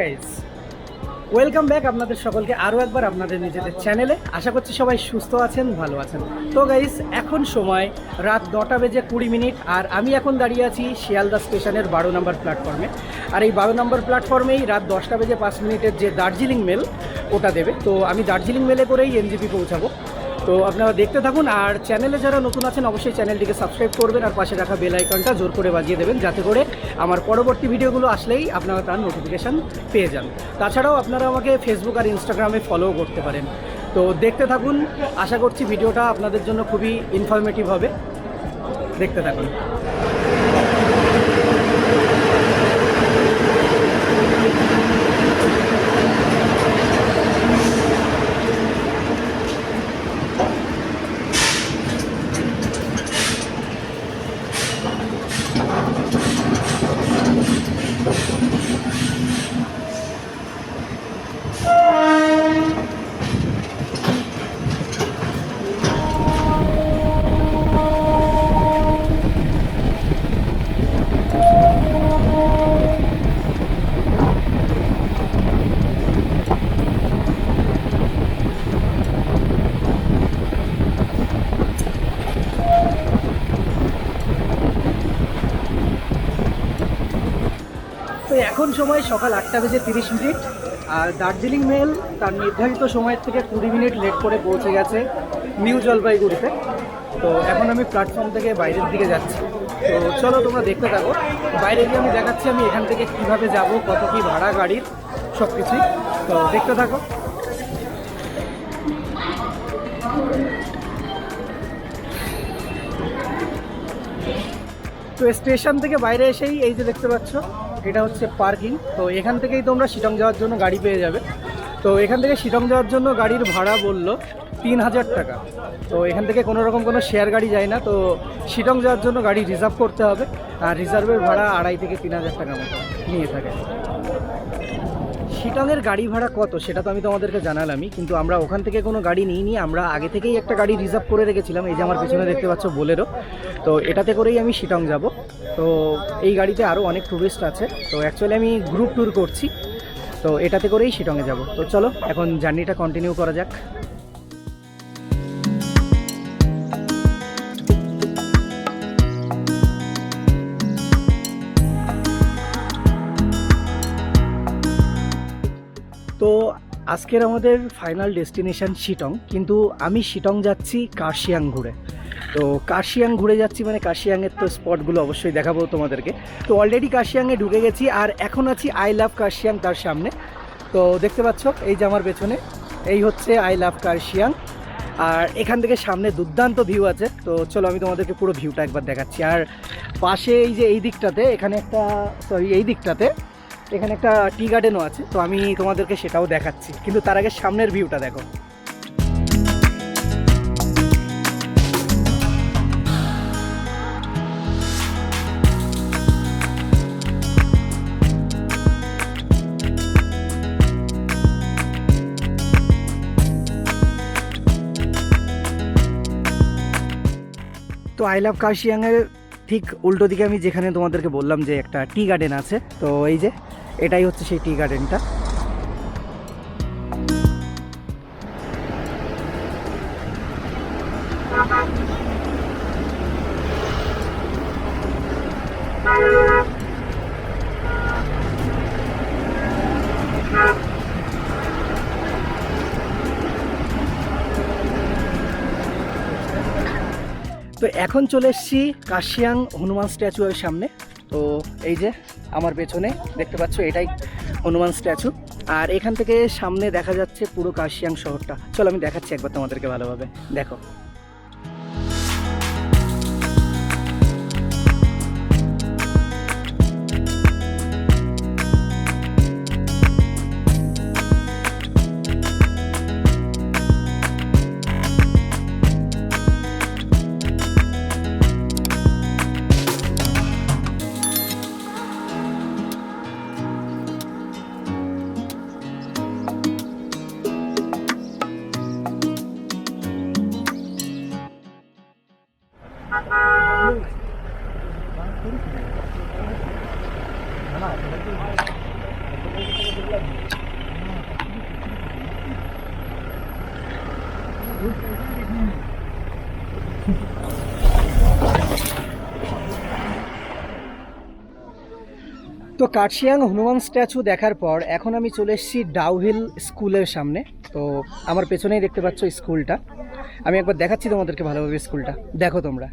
Guys, welcome back আপনাদের সকলকে আরও একবার আপনাদের নিজেদের চ্যানেলে। আশা করছি সবাই সুস্থ আছেন, ভালো আছেন। তো গাইস, এখন সময় রাত 9:20 আর আমি এখন দাঁড়িয়ে আছি শিয়ালদা স্টেশনের 12 নম্বর প্ল্যাটফর্মে। আর এই 12 নম্বর প্ল্যাটফর্মেই রাত 10:05 যে দার্জিলিং মেল ওটা দেবে। তো আমি দার্জিলিং মেলে করেই এনজেপি পৌঁছাবো। তো আপনারা দেখতে থাকুন, আর চ্যানেলে যারা নতুন আছেন অবশ্যই চ্যানেলটিকে সাবস্ক্রাইব করবেন আর পাশে রাখা বেল আইকনটা জোর করে বাজিয়ে দেবেন, যাতে করে আমার পরবর্তী ভিডিওগুলো আসলেই আপনারা তার নোটিফিকেশান পেয়ে যান। তাছাড়াও আপনারা আমাকে ফেসবুক আর ইনস্টাগ্রামে ফলোও করতে পারেন। তো দেখতে থাকুন, আশা করছি ভিডিওটা আপনাদের জন্য খুবই ইনফরমেটিভ হবে। দেখতে থাকুন। তো এখন সময় সকাল 8:30, আর দার্জিলিং মেল তার নির্ধারিত সময়ের থেকে 20 মিনিট লেট করে পৌঁছে গেছে নিউ জলপাইগুড়িতে। তো এখন আমি প্ল্যাটফর্ম থেকে বাইরের দিকে যাচ্ছি। তো চলো তোমরা দেখতে থাকো। বাইরে গিয়ে আমি দেখাচ্ছি আমি এখান থেকে কিভাবে যাব, কত কী ভাড়া গাড়ির, সব কিছুই। তো দেখতে থাকো। তো স্টেশন থেকে বাইরে এসেই এই যে দেখতে পাচ্ছ, এটা হচ্ছে পার্কিং। তো এখান থেকেই তোমরা শিলং যাওয়ার জন্য গাড়ি পেয়ে যাবে। তো এখান থেকে শিলং যাওয়ার জন্য গাড়ির ভাড়া বললো 3000 টাকা। তো এখান থেকে কোনো রকম কোনো শেয়ার গাড়ি যায় না। তো শিলং যাওয়ার জন্য গাড়ি রিজার্ভ করতে হবে, আর রিজার্ভের ভাড়া 2500 থেকে 3000 টাকা মতো নিয়ে থাকে। শিলংয়ের গাড়ি ভাড়া কত সেটা তো আমি তোমাদেরকে জানালামই, কিন্তু আমরা ওখান থেকে কোনো গাড়ি নিয়ে আমরা আগে থেকেই একটা গাড়ি রিজার্ভ করে রেখেছিলাম। এই যে আমার পেছনে দেখতে পাচ্ছ বোলেরো, তো এটাতে করেই আমি শিলং যাব। তো এই গাড়িতে আরও অনেক ট্যুরিস্ট আছে। তো অ্যাকচুয়ালি আমি গ্রুপ ট্যুর করছি, তো এটাতে করেই শিলংয়ে যাব। তো চলো এখন জার্নিটা কন্টিনিউ করা যাক। তো আজকের আমাদের ফাইনাল ডেস্টিনেশন শিলং, কিন্তু আমি শিলং যাচ্ছি কার্শিয়াং ঘুরে। তো কার্শিয়াং ঘুরে যাচ্ছি মানে কার্শিয়াংয়ের তো স্পটগুলো অবশ্যই দেখাবো তোমাদেরকে। তো অলরেডি কার্শিয়াংয়ে ঢুকে গেছি, আর এখন আছি আই লাভ কার্শিয়াং তার সামনে। তো দেখতে পাচ্ছ এই যে আমার পেছনে, এই হচ্ছে আই লাভ কার্শিয়াং। আর এখান থেকে সামনে দুর্দান্ত ভিউ আছে। তো চলো আমি তোমাদেরকে পুরো ভিউটা একবার দেখাচ্ছি। আর পাশে এই যে এই দিকটাতে এখানে একটা টি গার্ডেনও আছে। তো আমি তোমাদেরকে সেটাও দেখাচ্ছি, কিন্তু তার আগে সামনের ভিউটা দেখো। তো আই লাভ কার্শিয়াংয়ের ঠিক উল্টো দিকে আমি যেখানে তোমাদেরকে বললাম যে একটা টি গার্ডেন আছে, তো এই যে এটাই হচ্ছে সেই টি গার্ডেনটা। তো এখন চলে এসেছি কার্শিয়াং হনুমান স্ট্যাচুয়ের সামনে। তো এই যে আমার পেছনে দেখতে পাচ্ছ এটাই হনুমান স্ট্যাচু, আর এখান থেকে সামনে দেখা যাচ্ছে পুরো কার্শিয়াং শহরটা। চলো আমি দেখাচ্ছি একবার তোমাদেরকে ভালোভাবে, দেখো। তো কার্শিয়াং হনুমান স্ট্যাচু দেখার পর এখন আমি চলে এসেছি ডাউহিল স্কুলের সামনে। তো আমার পেছনেই দেখতে পাচ্ছ স্কুলটা, আমি একবার দেখাচ্ছি তোমাদেরকে ভালোভাবে স্কুলটা দেখো তোমরা।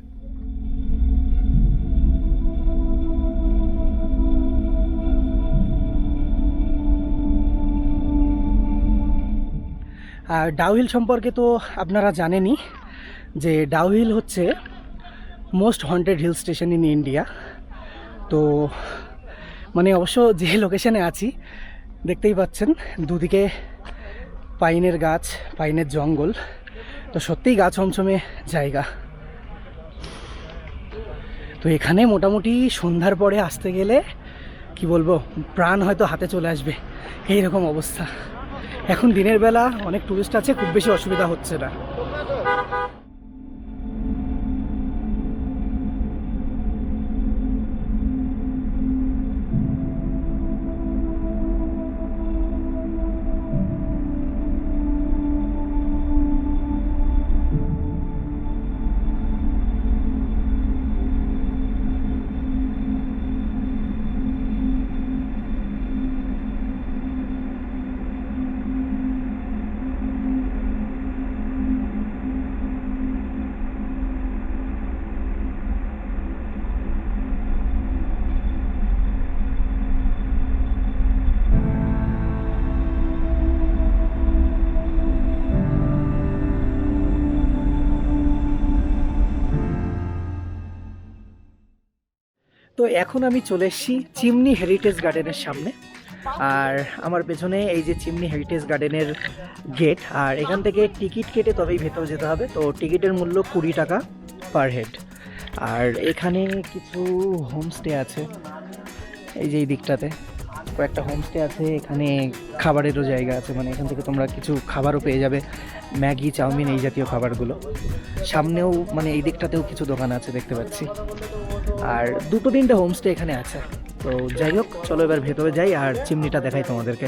আর ডাউহিল সম্পর্কে তো আপনারা জানেনই যে ডাউহিল হচ্ছে most haunted hill station in India. তো মানে অবশ্য যে লোকেশনে আছি দেখতেই পাচ্ছেন দুদিকে পাইনের গাছ, পাইনের জঙ্গল, তো সত্যিই গা ছমছমে জায়গা। তো এখানে মোটামুটি সন্ধ্যার পরে আসতে গেলে কি বলবো, প্রাণ হয়তো হাতে চলে আসবে এইরকম অবস্থা। এখন দিনের বেলা অনেক টুরিস্ট আছে, খুব বেশি অসুবিধা হচ্ছে না। তো এখন আমি চলে এসেছি চিমনি হেরিটেজ গার্ডেনের সামনে। আর আমার পেছনে এই যে চিমনি হেরিটেজ গার্ডেনের গেট, আর এখান থেকে টিকিট কেটে তবেই ভেতরে যেতে হবে। তো টিকিটের মূল্য 20 টাকা পার হেড। আর এখানে কিছু হোমস্টে আছে, এই যে এই দিকটাতে কয়েকটা হোমস্টে আছে। এখানে খাবারেরও জায়গা আছে, মানে এখান থেকে তোমরা কিছু খাবারও পেয়ে যাবে, ম্যাগি, চাউমিন, এই জাতীয় খাবারগুলো। সামনেও মানে এই দিকটাতেও কিছু দোকান আছে দেখতে পাচ্ছি। আর 2-3টে হোমস্টে এখানে আছে। তো যাই হোক, চলো এবার ভেতরে যাই আর চিমনিটা দেখাই তোমাদেরকে।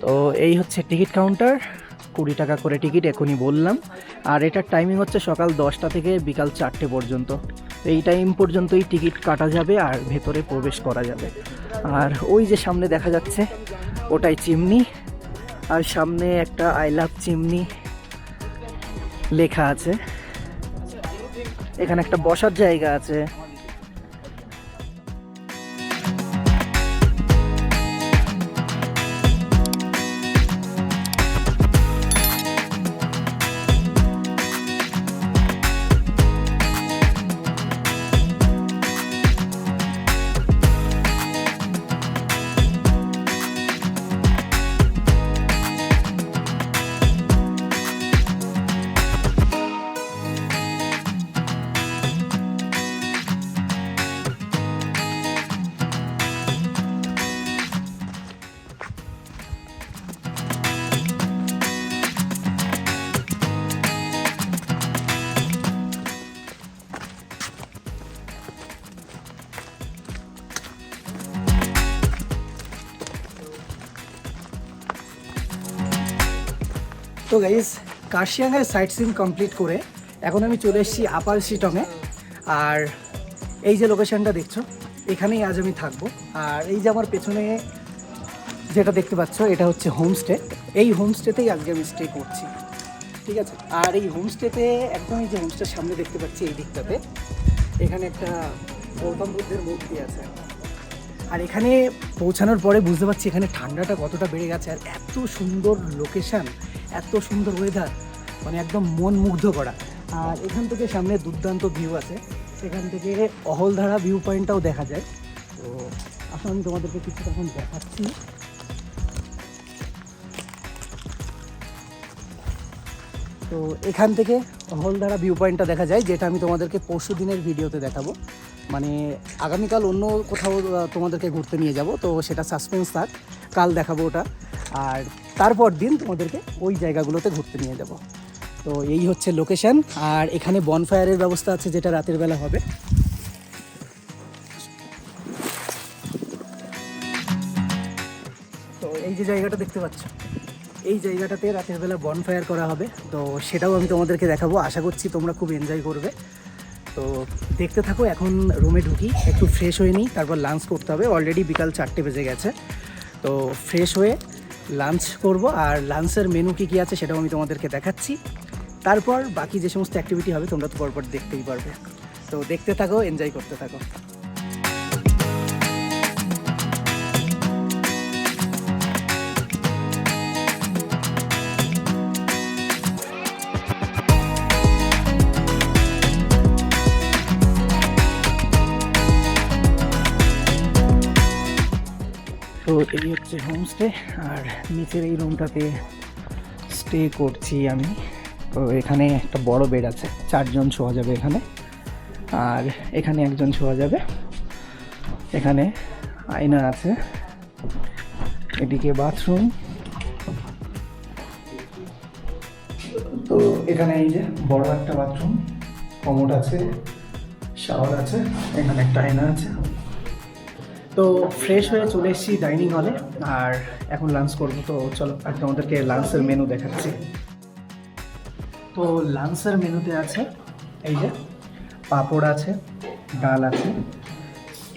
তো এই হচ্ছে টিকিট কাউন্টার, 20 টাকা করে টিকিট এখনই বললাম। আর এটার টাইমিং হচ্ছে সকাল 10টা থেকে বিকাল 4টে পর্যন্ত। এই টাইম পর্যন্তই টিকিট কাটা যাবে আর ভেতরে প্রবেশ করা যাবে। আর ওই যে সামনে দেখা যাচ্ছে ওটাই চিমনি, আর সামনে একটা আই লাভ চিমনি লেখা আছে। এখানে একটা বসার জায়গা আছে। তো গাইজ, কার্শিয়াংয়ের সাইট সিন কমপ্লিট করে এখন আমি চলে এসেছি আপার শিটংয়ে। আর এই যে লোকেশনটা দেখছো, এখানেই আজ আমি থাকবো। আর এই যে আমার পেছনে যেটা দেখতে পাচ্ছ, এটা হচ্ছে হোমস্টে। এই হোমস্টেতেই আজকে আমি স্টে করছি, ঠিক আছে। আর এই হোমস্টেতে একদম এই যে হোমস্টের সামনে দেখতে পাচ্ছি এই দিকটাতে, এখানে একটা গৌতম বুদ্ধের মূর্তি আছে। আর এখানে পৌঁছানোর পরে বুঝতে পারছি এখানে ঠান্ডাটা কতটা বেড়ে গেছে। আর এত সুন্দর লোকেশান, এত সুন্দর ওয়েদার, মানে একদম মন মুগ্ধ করা। আর এখান থেকে সামনে দুর্দান্ত ভিউ আছে, সেখান থেকে অহলধারা ভিউ পয়েন্টটাও দেখা যায়। তো আসলে আমি তোমাদেরকে কিছু তখন দেখাচ্ছি। তো এখান থেকে অহলধারা ভিউ পয়েন্টটা দেখা যায়, যেটা আমি তোমাদেরকে পরশু দিনের ভিডিওতে দেখাবো। মানে আগামীকাল অন্য কোথাও তোমাদেরকে ঘুরতে নিয়ে যাব, তো সেটা সাসপেন্স থাক, কাল দেখাবো ওটা। আর তারপর দিন তোমাদেরকে ওই জায়গাগুলোতে ঘুরতে নিয়ে যাব। তো এই হচ্ছে লোকেশন। আর এখানে বনফায়ারের ব্যবস্থা আছে, যেটা রাতের বেলা হবে। তো এই যে জায়গাটা দেখতে পাচ্ছ, এই জায়গাটাতে রাতের বেলা বনফায়ার করা হবে, তো সেটাও আমি তোমাদেরকে দেখাবো। আশা করছি তোমরা খুব এনজয় করবে। তো দেখতে থাকো। এখন রুমে ঢুকি, একটু ফ্রেশ হয়ে নিই, তারপর লাঞ্চ করতে হবে। অলরেডি বিকাল 4টে বেজে গেছে। তো ফ্রেশ হয়ে লাঞ্চ করব, আর লাঞ্চের মেনু কী কী আছে সেটাও আমি তোমাদেরকে দেখাচ্ছি। তারপর বাকি যে সমস্ত অ্যাক্টিভিটি হবে তোমরা তো পরপর দেখতেই পারবে। তো দেখতে থাকো, এনজয় করতে থাকো। তো এই হচ্ছে হোমস্টে, আর নিচের এই রুমটাতে স্টে করছি আমি। তো এখানে একটা বড় বেড আছে, 4 জন শোয়া যাবে এখানে, আর এখানে 1 জন শোয়া যাবে। এখানে আয়না আছে, এদিকে বাথরুম। তো এখানে এই যে বড় একটা বাথরুম, কমোড আছে, শাওয়ার আছে, এখানে একটা আয়না আছে। তো ফ্রেশ হয়ে চলে এসেছি ডাইনিং হলে, আর এখন লাঞ্চ করবো। তো চলো আর তোমাদেরকে লাঞ্চের মেনু দেখাচ্ছি। তো লাঞ্চের মেনুতে আছে এই যে পাঁপড় আছে, ডাল আছে,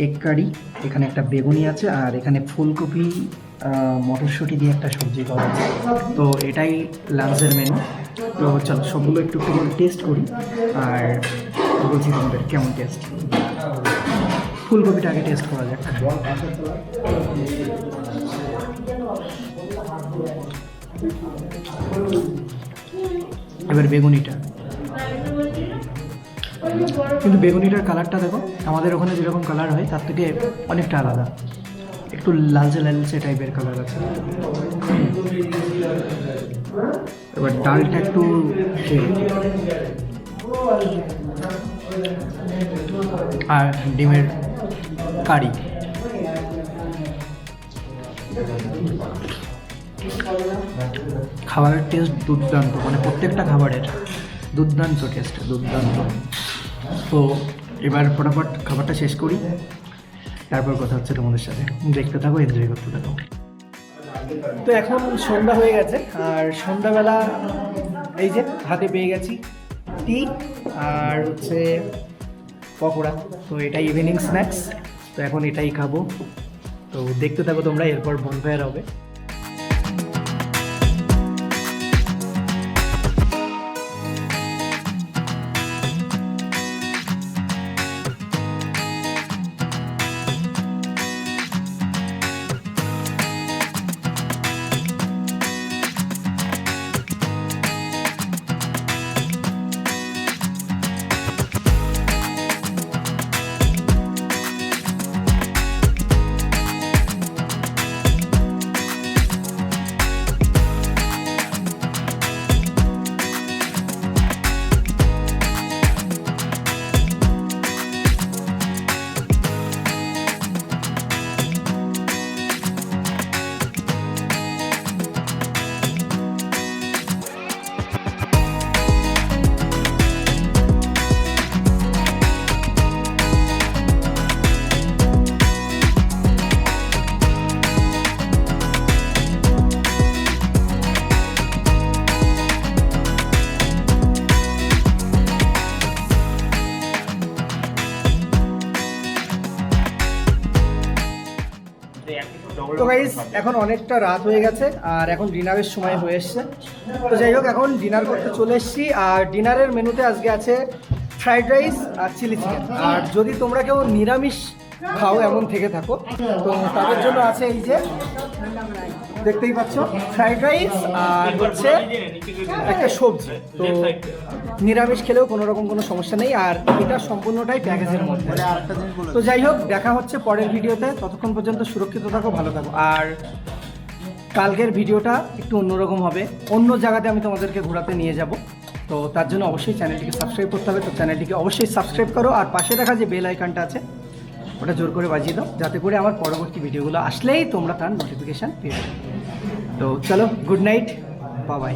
এগ কারি, এখানে একটা বেগুনি আছে, আর এখানে ফুলকপি মটরশুঁটি দিয়ে একটা সবজি করা আছে। তো এটাই লাঞ্চের মেনু। তো চলো সবগুলো একটু একটু করে টেস্ট করি, আর বলছি তোমাদের কেমন টেস্ট। ফুলকপিটা আগে টেস্ট করা যাক। এবার বেগুনিটা, কিন্তু বেগুনিটার কালারটা দেখো, আমাদের ওখানে যেরকম কালার হয় তার থেকে অনেকটা আলাদা, একটু লালচে লালচে টাইপের কালার আছে। এবার ডালটা একটু আর ডিমের কারি। খাবারের টেস্ট দুর্দান্ত, মানে প্রত্যেকটা খাবারের দুর্দান্ত টেস্ট, দুর্দান্ত। তো এবার ফটাফট খাবারটা শেষ করি, তারপর কথা হচ্ছে তোমাদের সাথে। দেখতে থাকো, এনজয় করতে থাকো। তো এখন সন্ধ্যা হয়ে গেছে, আর সন্ধ্যাবেলা এই যে হাতে পেয়ে গেছি টি আর হচ্ছে পকোড়া। তো এটাই ইভিনিং স্ন্যাক্স, তো এখন এটাই খাবো। তো দেখতে থাকো তোমরা, এরপর বনফায়ার হবে। তো গাইস এখন অনেকটা রাত হয়ে গেছে, আর এখন ডিনারের সময় হয়ে এসছে। তো যাই হোক, এখন ডিনার করতে চলে এসেছি, আর ডিনারের মেনুতে আজকে আছে ফ্রাইড রাইস আর চিলি চিকেন। আর যদি তোমরা কেউ নিরামিষ খাও এমন থেকে থাকো, তো তাদের জন্য আছে এই যে দেখতেই পাচ্ছ ফ্রাইড রাইস আর হচ্ছে একটা সবজি। তো নিরামিষ খেলেও কোনো রকম কোনো সমস্যা নেই, আর এটা সম্পূর্ণটাই প্যাকেজের মধ্যে। তো যাই হোক, দেখা হচ্ছে পরের ভিডিওতে। ততক্ষণ পর্যন্ত সুরক্ষিত থাকো, ভালো থাকো। আর কালকের ভিডিওটা একটু অন্যরকম হবে, অন্য জায়গাতে আমি তোমাদেরকে ঘোরাতে নিয়ে যাব। তো তার জন্য অবশ্যই চ্যানেলটিকে সাবস্ক্রাইব করতে হবে। তো চ্যানেলটিকে অবশ্যই সাবস্ক্রাইব করো, আর পাশে দেখা যে বেল আইকনটা আছে ওটা জোর করে বাজিয়ে দাও, যাতে করে আমার পরবর্তী ভিডিওগুলো আসলেই তোমরা তার নোটিফিকেশান পেয়ে যাবে। তো চলো, গুড নাইট, বাই বাই।